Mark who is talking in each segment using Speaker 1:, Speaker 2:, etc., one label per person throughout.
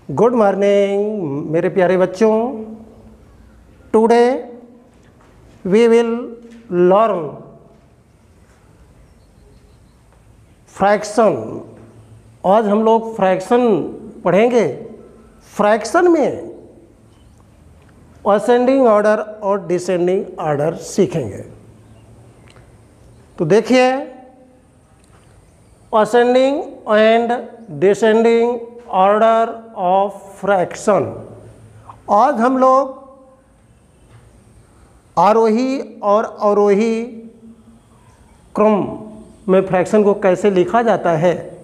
Speaker 1: Good morning मेरे प्यारे बच्चों। Today we will learn fraction. आज हम लोग फ्रैक्शन पढ़ेंगे। फ्रैक्शन में असेंडिंग ऑर्डर और डिसेंडिंग ऑर्डर सीखेंगे। तो देखिए, ascending and descending order of fraction. आज हम लोग आरोही और अवरोही क्रम में फ्रैक्शन को कैसे लिखा जाता है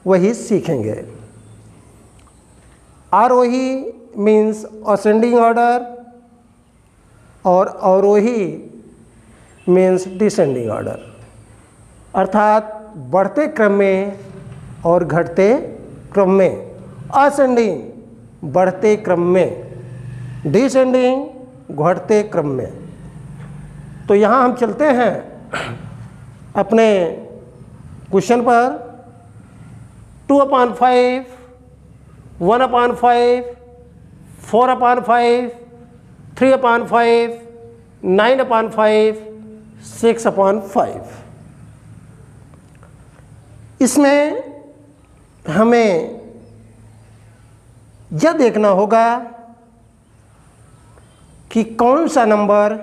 Speaker 1: वही सीखेंगे। आरोही मीन्स असेंडिंग ऑर्डर और अवरोही मीन्स डिसेंडिंग ऑर्डर, अर्थात बढ़ते क्रम में और घटते क्रम में। असेंडिंग बढ़ते क्रम में, डिसेंडिंग घटते क्रम में। तो यहाँ हम चलते हैं अपने क्वेश्चन पर। 2/5, 1/5, 4/5, 3/5, 9/5, 6/5। इसमें हमें यह देखना होगा कि कौन सा नंबर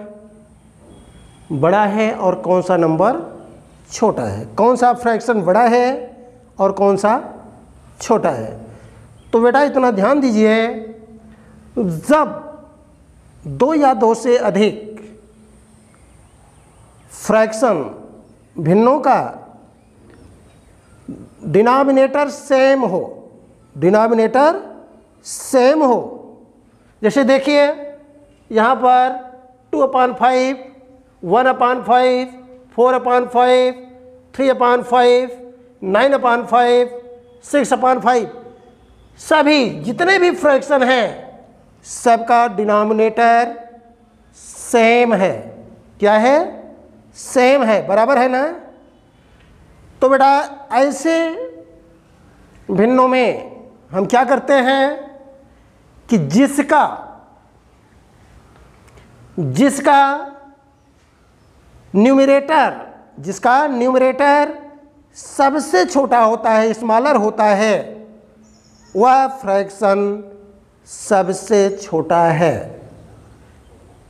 Speaker 1: बड़ा है और कौन सा नंबर छोटा है, कौन सा फ्रैक्शन बड़ा है और कौन सा छोटा है। तो बेटा इतना ध्यान दीजिए, जब दो या दो से अधिक फ्रैक्शन भिन्नों का डिनोमिनेटर सेम हो, डिनोमिनेटर सेम हो, जैसे देखिए यहाँ पर 2/5, 1/5, 4/5, 3/5, 9/5, 6/5, सभी जितने भी फ्रैक्शन हैं सबका डिनोमिनेटर सेम है। क्या है? सेम है, बराबर है ना। तो बेटा ऐसे भिन्नों में हम क्या करते हैं कि जिसका न्यूमरेटर सबसे छोटा होता है, स्मॉलर होता है, वह फ्रैक्शन सबसे छोटा है।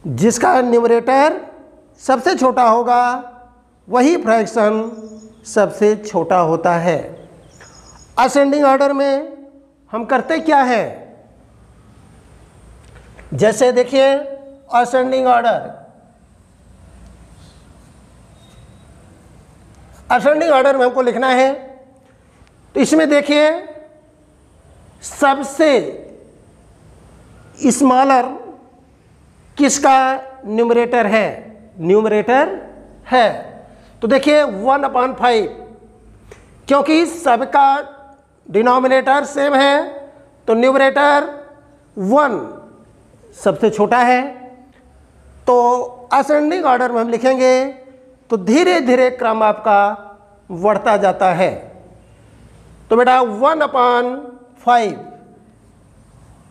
Speaker 1: जिसका न्यूमरेटर सबसे छोटा होगा वही फ्रैक्शन सबसे छोटा होता है। असेंडिंग ऑर्डर में हम करते क्या है? जैसे देखिए असेंडिंग ऑर्डर, असेंडिंग ऑर्डर में हमको लिखना है। तो इसमें देखिए सबसे स्मॉलर किसका न्यूमरेटर है? न्यूमरेटर है। तो देखिए 1/5, क्योंकि सबका डिनोमिनेटर सेम है तो न्यूमरेटर 1 सबसे छोटा है। तो असेंडिंग ऑर्डर में हम लिखेंगे तो धीरे धीरे क्रम आपका बढ़ता जाता है। तो बेटा 1/5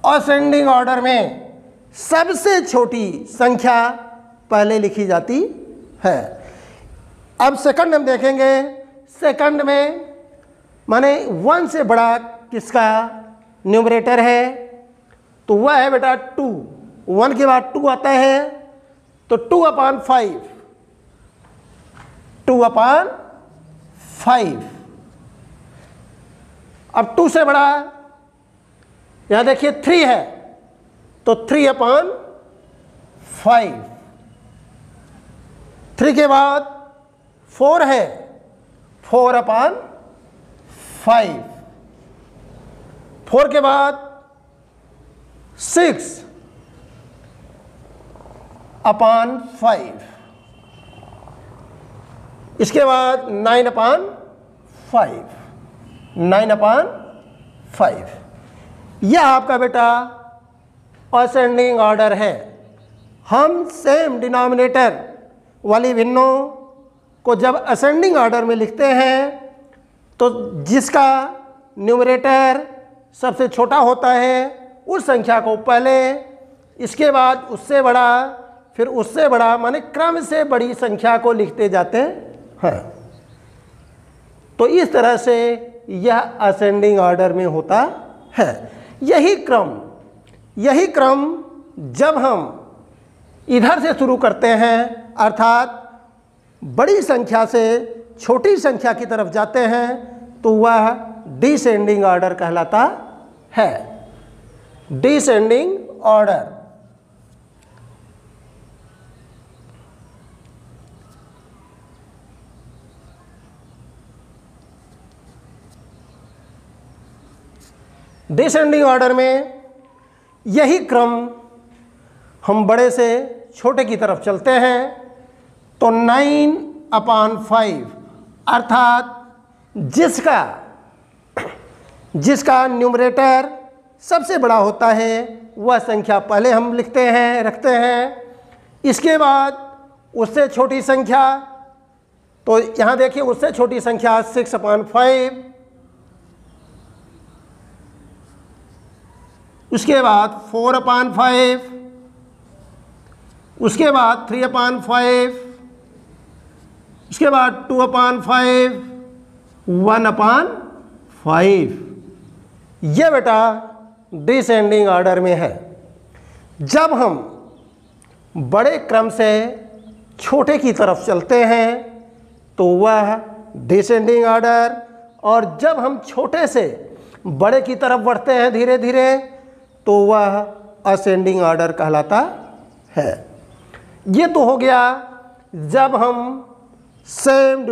Speaker 1: असेंडिंग ऑर्डर में सबसे छोटी संख्या पहले लिखी जाती है। अब सेकंड हम देखेंगे। सेकंड में माने 1 से बड़ा किसका न्यूमरेटर है? तो वह है बेटा 2। 1 के बाद 2 आता है तो 2/5, 2/5। अब 2 से बड़ा यहाँ देखिए 3 है तो 3/5। 3 के बाद 4 है, 4/5। 4 के बाद 6/5। इसके बाद 9/5, 9/5। यह आपका बेटा असेंडिंग ऑर्डर है। हम सेम डिनोमिनेटर वाली भिन्नों को जब असेंडिंग ऑर्डर में लिखते हैं तो जिसका न्यूमरेटर सबसे छोटा होता है उस संख्या को पहले, इसके बाद उससे बड़ा, फिर उससे बड़ा, माने क्रम से बड़ी संख्या को लिखते जाते हैं। तो इस तरह से यह असेंडिंग ऑर्डर में होता है। यही क्रम जब हम इधर से शुरू करते हैं, अर्थात बड़ी संख्या से छोटी संख्या की तरफ जाते हैं, तो वह डिसेंडिंग ऑर्डर कहलाता है। Descending order. डिसेंडिंग ऑर्डर में यही क्रम हम बड़े से छोटे की तरफ चलते हैं, तो 9/5 अर्थात जिसका न्यूमरेटर सबसे बड़ा होता है वह संख्या पहले हम रखते हैं। इसके बाद उससे छोटी संख्या, तो यहाँ देखिए उससे छोटी संख्या 6/5, उसके बाद 4/5, उसके बाद 3/5, उसके बाद 2/5, 1/5। ये बेटा डिसेंडिंग ऑर्डर में है। जब हम बड़े क्रम से छोटे की तरफ चलते हैं तो वह डिसेंडिंग ऑर्डर, और जब हम छोटे से बड़े की तरफ बढ़ते हैं धीरे धीरे तो वह असेंडिंग ऑर्डर कहलाता है। ये तो हो गया जब हम सेम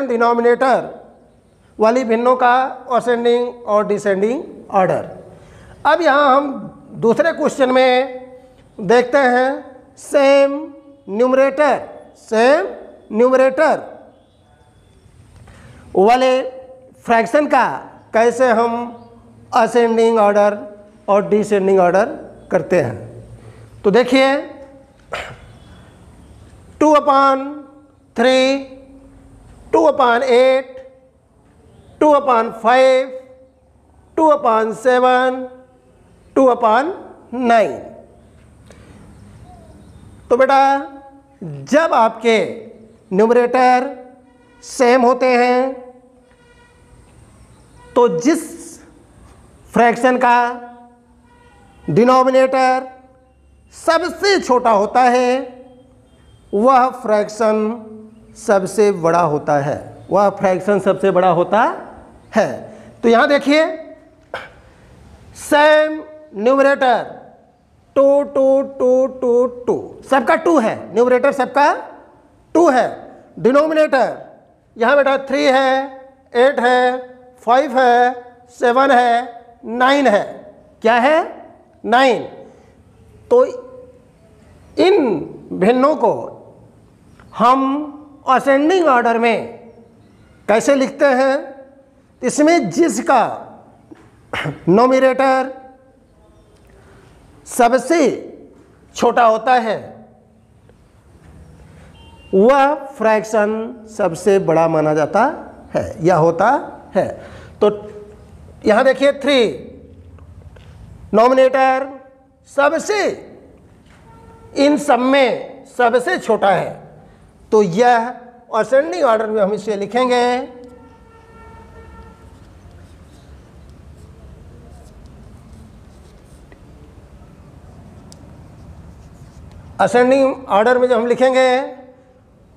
Speaker 1: डिनोमिनेटर वाली भिन्नों का असेंडिंग और डिसेंडिंग ऑर्डर। अब यहाँ हम दूसरे क्वेश्चन में देखते हैं सेम न्यूमरेटर वाले फ्रैक्शन का कैसे हम असेंडिंग ऑर्डर और डिसेंडिंग ऑर्डर करते हैं। तो देखिए 2/3, 2/8, 2/5, 2/7, 2/9। तो बेटा जब आपके न्यूमरेटर सेम होते हैं तो जिस फ्रैक्शन का डिनोमिनेटर सबसे छोटा होता है वह फ्रैक्शन सबसे बड़ा होता है, तो यहाँ देखिए सेम न्यूमरेटर 2, 2, 2, 2, 2, सबका 2 है, न्यूमरेटर सबका 2 है। डिनोमिनेटर यहाँ बेटा 3 है, 8 है, 5 है, 7 है, 9 है। क्या है? 9। तो इन भिन्नों को हम असेंडिंग ऑर्डर में कैसे लिखते हैं? इसमें जिसका नोमिनेटर सबसे छोटा होता है वह फ्रैक्शन सबसे बड़ा माना जाता है या होता है। तो यहाँ देखिए 3 नोमिनेटर सबसे इन सब में सबसे छोटा है, तो यह असेंडिंग ऑर्डर में हम इसे लिखेंगे असेंडिंग ऑर्डर में जब हम लिखेंगे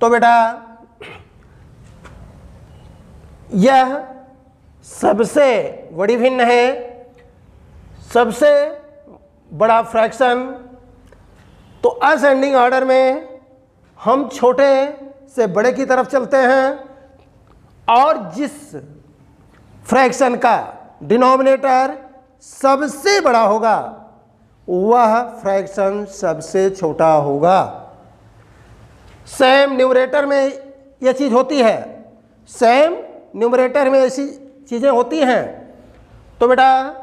Speaker 1: तो बेटा यह सबसे बड़ी भिन्न है, सबसे बड़ा फ्रैक्शन। तो असेंडिंग ऑर्डर में हम छोटे से बड़े की तरफ चलते हैं और जिस फ्रैक्शन का डिनोमिनेटर सबसे बड़ा होगा वह फ्रैक्शन सबसे छोटा होगा। सेम न्यूमरेटर में यह चीज़ होती है, सेम न्यूमरेटर में ऐसी चीज़ें होती हैं। तो बेटा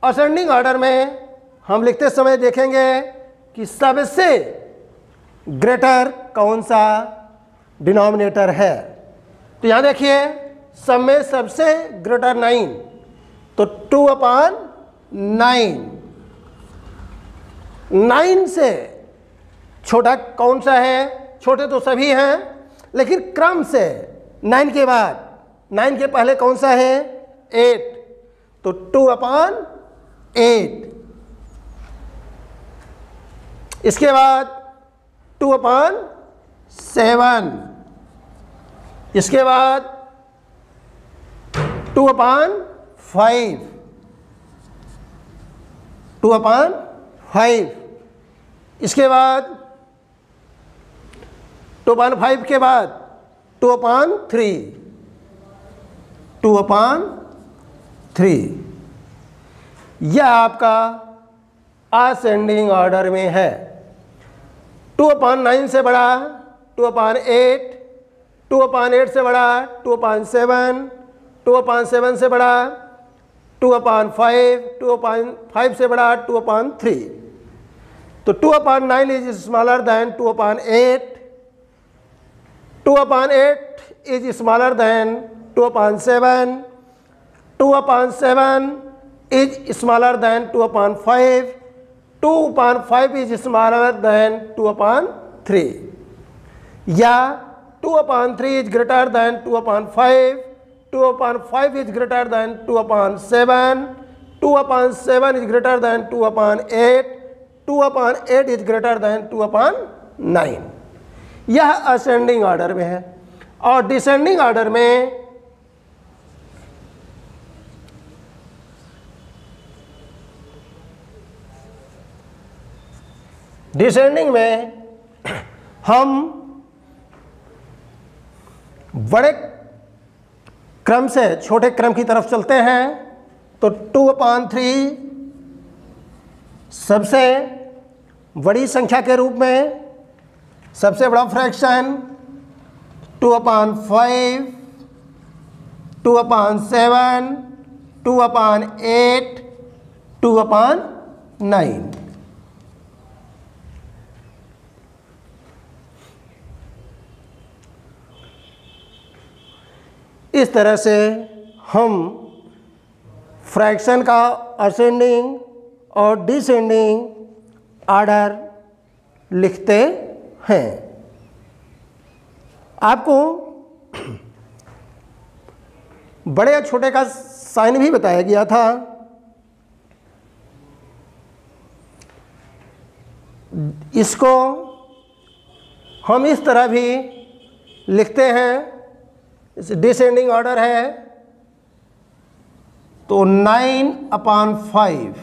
Speaker 1: असेंडिंग ऑर्डर में हम लिखते समय देखेंगे कि सबसे ग्रेटर कौन सा डिनोमिनेटर है। तो यहाँ देखिए सब में सबसे ग्रेटर 9, तो 2/9। 9 से छोटा कौन सा है? छोटे तो सभी हैं, लेकिन क्रम से 9 के बाद, 9 के पहले कौन सा है? 8। तो 2/8। इसके बाद 2/7। इसके बाद 2/5। 2/5। इसके बाद 2/5 के बाद 2/3। 2/3। यह आपका असेंडिंग ऑर्डर में है। 2/9 से बड़ा 2/8, 2/8 से बड़ा 2/7, 2/7 से बड़ा 2/5, 2/5 से बड़ा 2/3। तो 2/9 is smaller than 2/8, 2/8 is smaller than 2/7, 2/7 is smaller than 2/5, 2/5 is smaller than 2/3, या 2/3 is greater than 2/5, 2/5 is greater than 2/7, 2/7 is greater than 2/8, 2/8 is greater than 2/9। यह असेंडिंग ऑर्डर में है। और डिसेंडिंग ऑर्डर में हम बड़े क्रम से छोटे क्रम की तरफ चलते हैं। तो 2/3 सबसे बड़ी संख्या के रूप में, सबसे बड़ा फ्रैक्शन 2/5, 2/7, 2/8, 2/9। इस तरह से हम फ्रैक्शन का असेंडिंग और डिसेंडिंग ऑर्डर लिखते हैं। आपको बड़े या छोटे का साइन भी बताया गया था। इसको हम इस तरह भी लिखते हैं, डिसेंडिंग ऑर्डर है तो 9/5,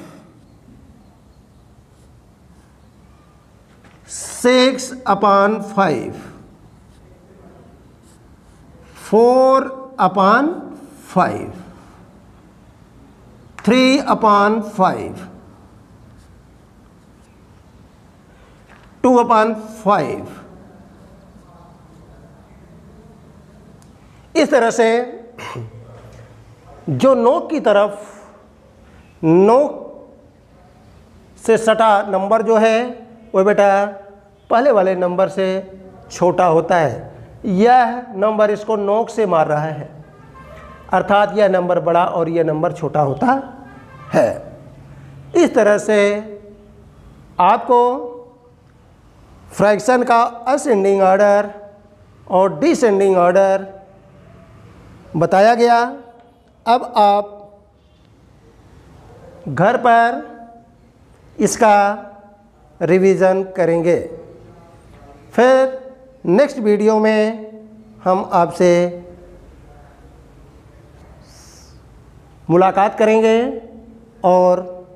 Speaker 1: 6/5, 4/5, 3/5, 2/5। इस तरह से जो नोक की तरफ, नोक से सटा नंबर जो है वो बेटा पहले वाले नंबर से छोटा होता है। यह नंबर इसको नोक से मार रहा है, अर्थात यह नंबर बड़ा और यह नंबर छोटा होता है। इस तरह से आपको फ्रैक्शन का असेंडिंग ऑर्डर और डिसेंडिंग ऑर्डर बताया गया। अब आप घर पर इसका रिवीजन करेंगे। फिर नेक्स्ट वीडियो में हम आपसे मुलाकात करेंगे और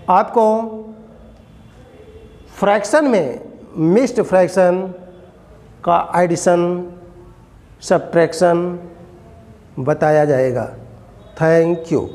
Speaker 1: आपको फ्रैक्शन में मिक्स्ड फ्रैक्शन का एडिशन, सब्ट्रैक्शन बताया जाएगा। Thank you.